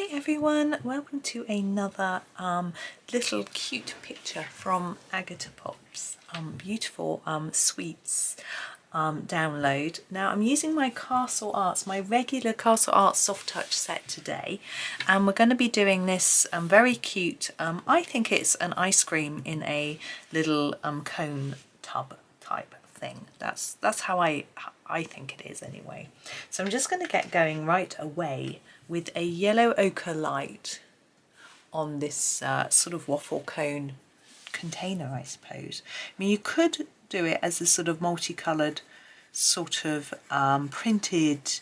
Hi everyone, welcome to another little cute picture from Agotapop's beautiful sweets download. Now I'm using my Castle Arts, my regular Castle Arts Soft Touch set today, and we're going to be doing this very cute, I think it's an ice cream in a little cone tub type thing. That's how I think it is anyway. So I'm just going to get going right away with a yellow ochre light on this sort of waffle cone container, I suppose. I mean, you could do it as a sort of multicoloured sort of printed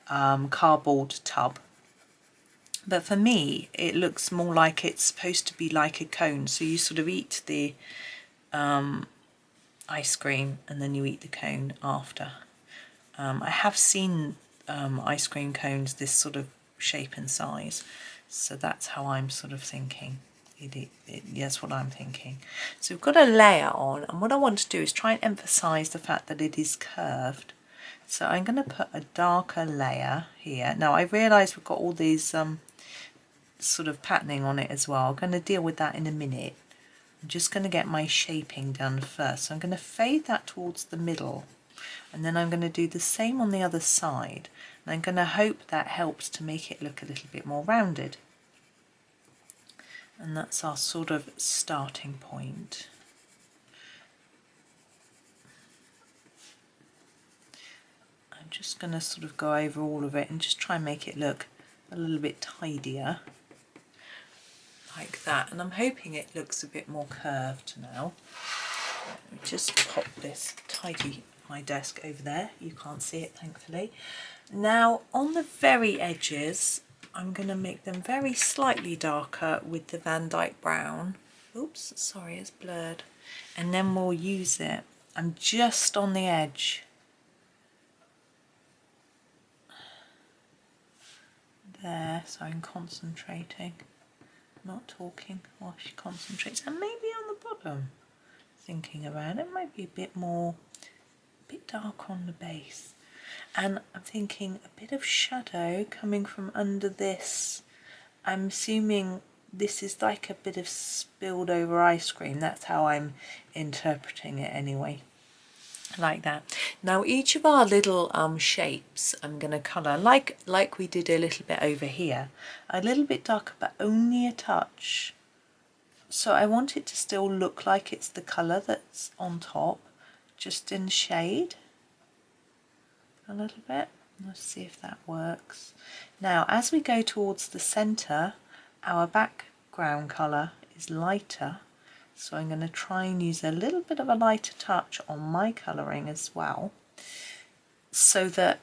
cardboard tub, but for me it looks more like it's supposed to be like a cone, so you sort of eat the ice cream and then you eat the cone after. I have seen ice cream cones this sort of shape and size, so that's how I'm sort of thinking. That's what I'm thinking. So we've got a layer on, and what I want to do is try and emphasize the fact that it is curved. So I'm going to put a darker layer here. Now I realise we've got all these sort of patterning on it as well. I'm going to deal with that in a minute. I'm just going to get my shaping done first. So I'm going to fade that towards the middle, and then I'm going to do the same on the other side, and I'm going to hope that helps to make it look a little bit more rounded. And that's our sort of starting point. I'm just going to sort of go over all of it and just try and make it look a little bit tidier, like that. And I'm hoping it looks a bit more curved now. Let me just pop this tidy my desk over there. You can't see it, thankfully. Now on the very edges, I'm going to make them very slightly darker with the Van Dyke brown. Oops, sorry, it's blurred. And then we'll use it. I'm just on the edge. There, so I'm concentrating. Not talking while she concentrates. And maybe on the bottom, thinking around it, might be a bit dark on the base. And I'm thinking a bit of shadow coming from under this. I'm assuming this is like a bit of spilled over ice cream. That's how I'm interpreting it anyway, like that. Now each of our little shapes I'm going to colour like we did a little bit over here, a little bit darker but only a touch. So I want it to still look like it's the colour that's on top, just in shade a little bit. Let's see if that works. Now as we go towards the centre, our background colour is lighter, so I'm going to try and use a little bit of a lighter touch on my colouring as well, so that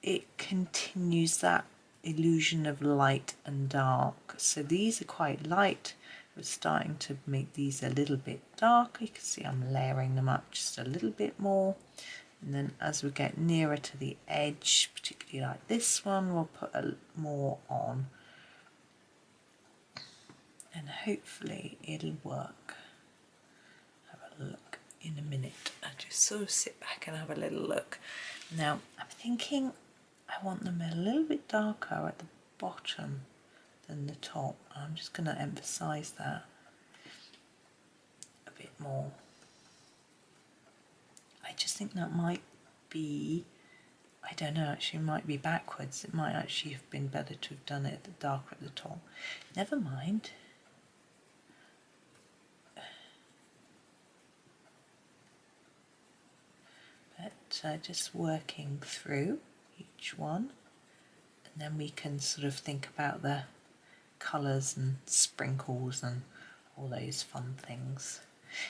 it continues that illusion of light and dark. So these are quite light. We're starting to make these a little bit darker. You can see I'm layering them up just a little bit more. And then as we get nearer to the edge, particularly like this one, we'll put a more on. And hopefully it'll work. Have a look in a minute. I just sort of sit back and have a little look. Now I'm thinking I want them a little bit darker at the bottom than the top. I'm just going to emphasize that a bit more. I just think that might be, I don't know, actually it might be backwards. It might actually have been better to have done it darker at the top. Never mind. But just working through each one, and then we can sort of think about the colours and sprinkles and all those fun things.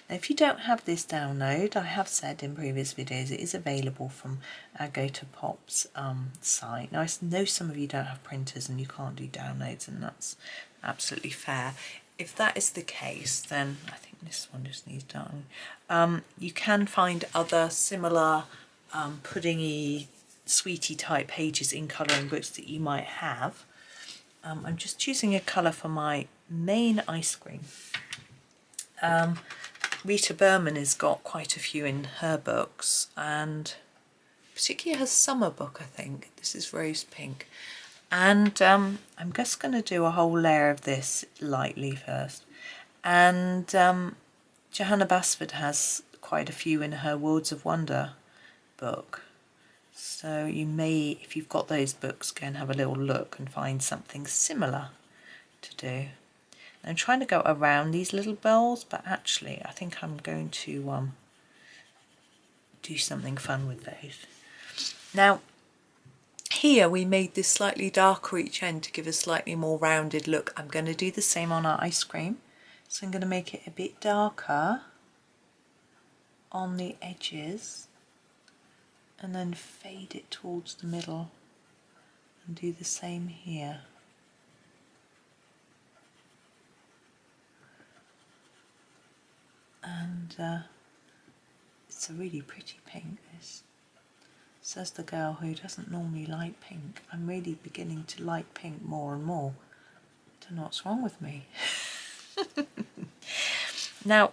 Now if you don't have this download, I have said in previous videos it is available from Agotapop's site. Now I know some of you don't have printers and you can't do downloads, and that's absolutely fair. If that is the case, then I think this one just needs done. You can find other similar puddingy, sweetie type pages in colouring books that you might have. I'm just choosing a colour for my main ice cream. Rita Berman has got quite a few in her books, and particularly her summer book, I think. This is rose pink. And I'm just going to do a whole layer of this lightly first. And Johanna Basford has quite a few in her Worlds of Wonder book. So you may, if you've got those books, go and have a little look and find something similar to do. I'm trying to go around these little bells, but actually I think I'm going to do something fun with those. Now, here we made this slightly darker each end to give a slightly more rounded look. I'm going to do the same on our ice cream. So I'm going to make it a bit darker on the edges and then fade it towards the middle and do the same here. And it's a really pretty pink, this. Says the girl who doesn't normally like pink. I'm really beginning to like pink more and more. I don't know what's wrong with me. Now,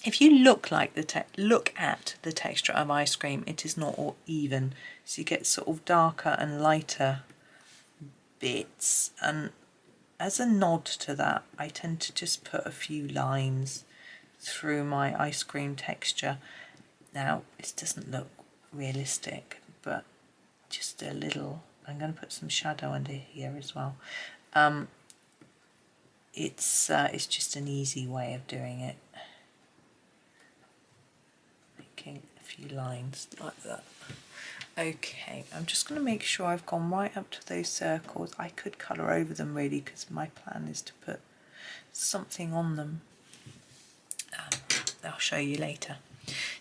if you look at the texture of ice cream, it is not all even. So you get sort of darker and lighter bits. And as a nod to that, I tend to just put a few lines through my ice cream texture. Now, it doesn't look realistic, but just a little. I'm going to put some shadow under here as well. It's just an easy way of doing it. Making a few lines like that. Okay, I'm just going to make sure I've gone right up to those circles. I could colour over them really, because my plan is to put something on them. I'll show you later.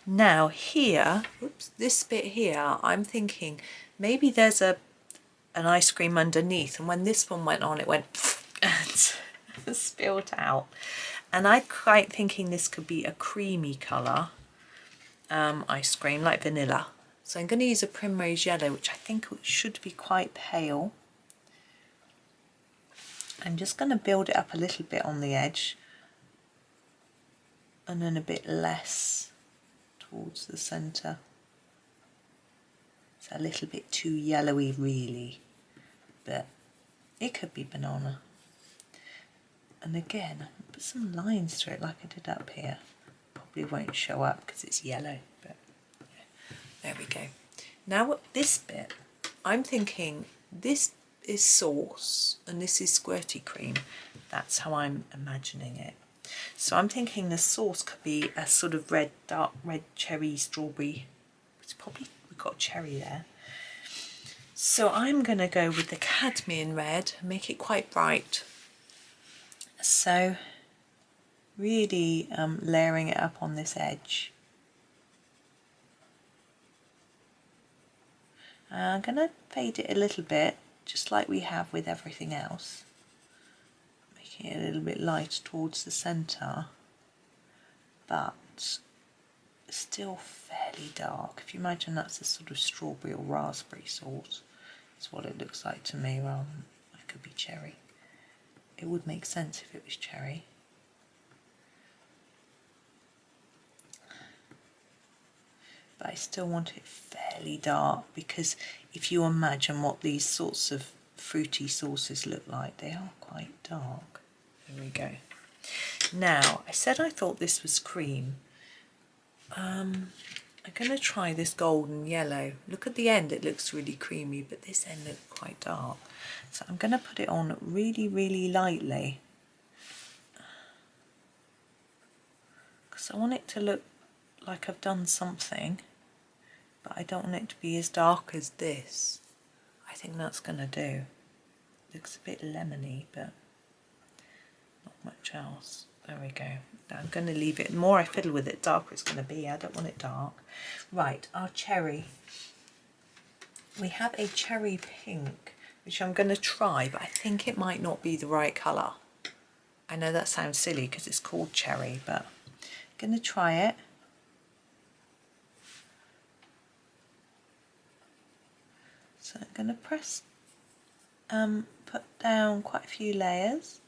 Now here, oops, this bit here, I'm thinking maybe there's an ice cream underneath, and when this one went on, it went and spilled out. And I'm quite thinking this could be a creamy colour ice cream, like vanilla. So I'm going to use a primrose yellow, which I think should be quite pale. I'm just going to build it up a little bit on the edge, and then a bit less towards the centre. It's a little bit too yellowy really, but it could be banana. And again, put some lines through it like I did up here. Probably won't show up because it's yellow, but yeah. There we go. Now this bit, I'm thinking this is sauce and this is squirty cream. That's how I'm imagining it. So I'm thinking the sauce could be a sort of red, dark red cherry strawberry. It's probably, we've got cherry there. So I'm going to go with the cadmium red and make it quite bright. So really layering it up on this edge. I'm going to fade it a little bit, just like we have with everything else. Making it a little bit light towards the centre, but still fairly dark. If you imagine that's a sort of strawberry or raspberry sauce, that's what it looks like to me, rather than it could be cherry. It would make sense if it was cherry. But I still want it fairly dark, because if you imagine what these sorts of fruity sauces look like, they are quite dark. There we go. Now, I said I thought this was cream. I'm going to try this golden yellow. Look at the end, it looks really creamy, but this end looks quite dark. So I'm going to put it on really, really lightly, because I want it to look like I've done something, but I don't want it to be as dark as this. I think that's going to do. Looks a bit lemony, but not much else. There we go. I'm going to leave it. The more I fiddle with it, darker it's going to be. I don't want it dark. Right, our cherry. We have a cherry pink, which I'm going to try, but I think it might not be the right colour. I know that sounds silly because it's called cherry, but I'm going to try it. So I'm going to press, put down quite a few layers.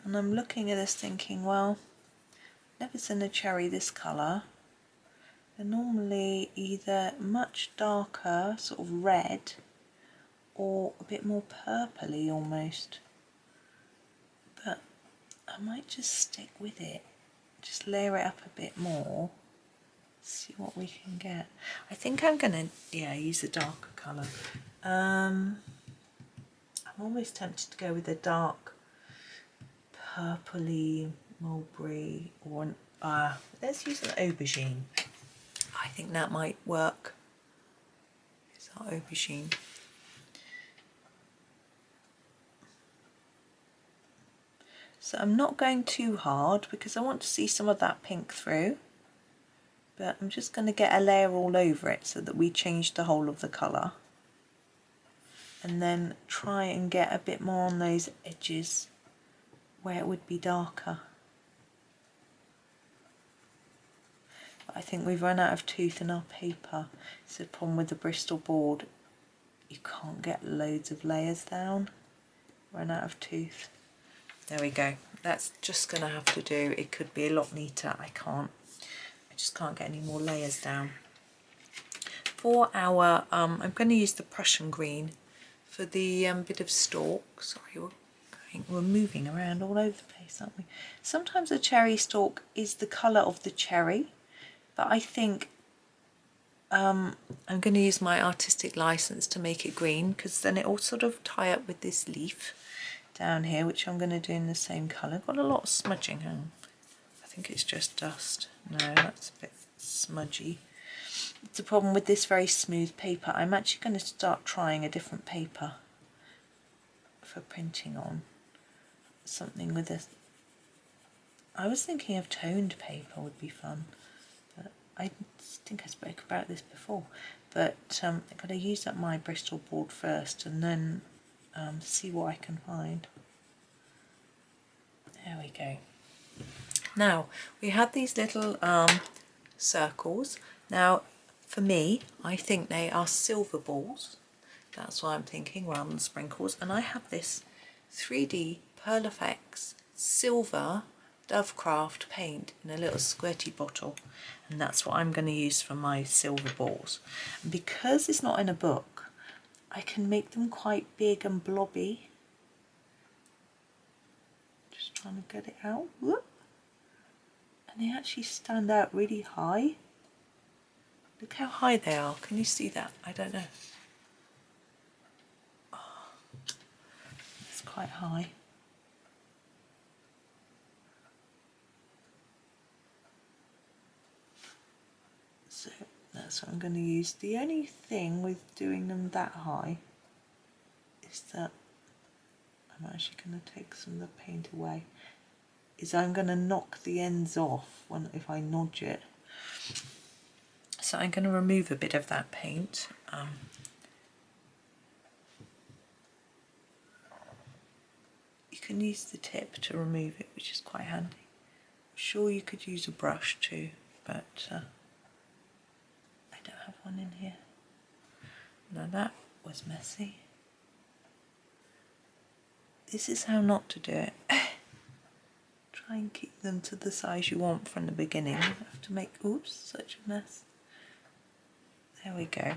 And I'm looking at this thinking, well, never seen a cherry this colour. They're normally either much darker, sort of red, or a bit more purpley almost. But I might just stick with it, just layer it up a bit more, see what we can get. I think I'm gonna, yeah, use a darker colour. I'm almost tempted to go with a dark purpley mulberry, or an, let's use an aubergine. I think that might work. It's our aubergine. So I'm not going too hard because I want to see some of that pink through, but I'm just going to get a layer all over it so that we change the whole of the colour, and then try and get a bit more on those edges where it would be darker. But I think we've run out of tooth in our paper. It's the problem with the Bristol board, you can't get loads of layers down. Run out of tooth. There we go. That's just going to have to do. It could be a lot neater. I just can't get any more layers down. For our, I'm going to use the Prussian green for the bit of stalk. Sorry, we're moving around all over the place, aren't we? Sometimes a cherry stalk is the colour of the cherry, but I think I'm going to use my artistic license to make it green, because then it will sort of tie up with this leaf down here, which I'm going to do in the same colour. Got a lot of smudging. I think it's just dust. No, that's a bit smudgy. It's a problem with this very smooth paper. I'm actually going to start trying a different paper for printing on. Something with a... I was thinking of toned paper would be fun, but I think I spoke about this before. But I've got to use up my Bristol board first and then see what I can find. There we go. Now we have these little circles. Now for me, I think they are silver balls. That's what I'm thinking, rather than sprinkles. And I have this 3D Pearl Effects silver Dovecraft paint in a little squirty bottle, and that's what I'm going to use for my silver balls. And because it's not in a book, I can make them quite big and blobby. Just trying to get it out. Whoop. And they actually stand out really high. Look how high they are. Can you see that? I don't know. Oh, it's quite high. So that's what I'm going to use. The only thing with doing them that high is that I'm actually going to take some of the paint away. Is I'm going to knock the ends off if I nudge it. So I'm going to remove a bit of that paint. You can use the tip to remove it, which is quite handy. I'm sure you could use a brush too, but I don't have one in here. Now that was messy. This is how not to do it. Try and keep them to the size you want from the beginning. You have to make, oops, such a mess. There we go.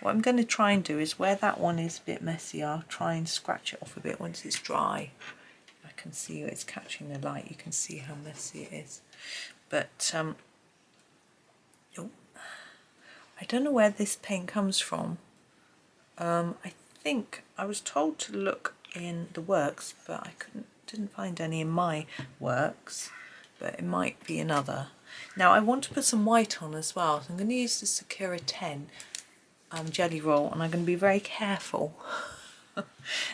What I'm going to try and do is where that one is a bit messy, I'll try and scratch it off a bit once it's dry. I can see it's catching the light, you can see how messy it is. But oh, I don't know where this paint comes from. I think I was told to look in the works, but I didn't find any in my works, but it might be another. Now I want to put some white on as well, so I'm going to use the Sakura 10 Gellyroll, and I'm going to be very careful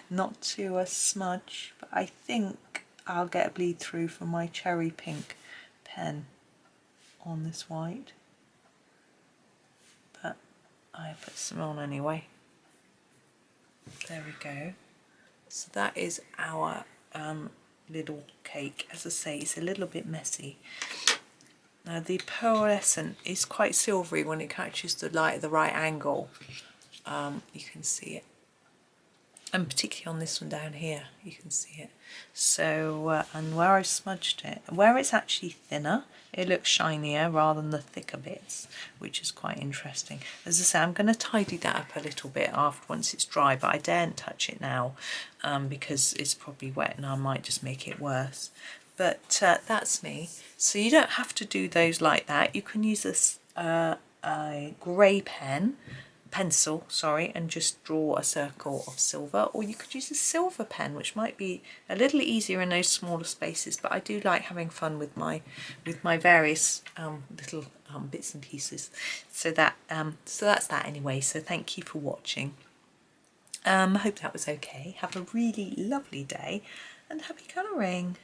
not to smudge, but I think I'll get a bleed through from my cherry pink pen on this white, but I put some on anyway. There we go. So that is our little cake. As I say, it's a little bit messy. Now the pearlescent is quite silvery when it catches the light at the right angle. You can see it. and particularly on this one down here, you can see it. So, and where I've smudged it, where it's actually thinner, it looks shinier rather than the thicker bits, which is quite interesting. As I say, I'm going to tidy that up a little bit after once it's dry, but I daren't touch it now because it's probably wet and I might just make it worse. But that's me. So you don't have to do those like that. You can use this a grey pencil, and just draw a circle of silver, or you could use a silver pen, which might be a little easier in those smaller spaces, but I do like having fun with my various little bits and pieces. So that's that anyway. So thank you for watching. I hope that was okay. Have a really lovely day and happy colouring.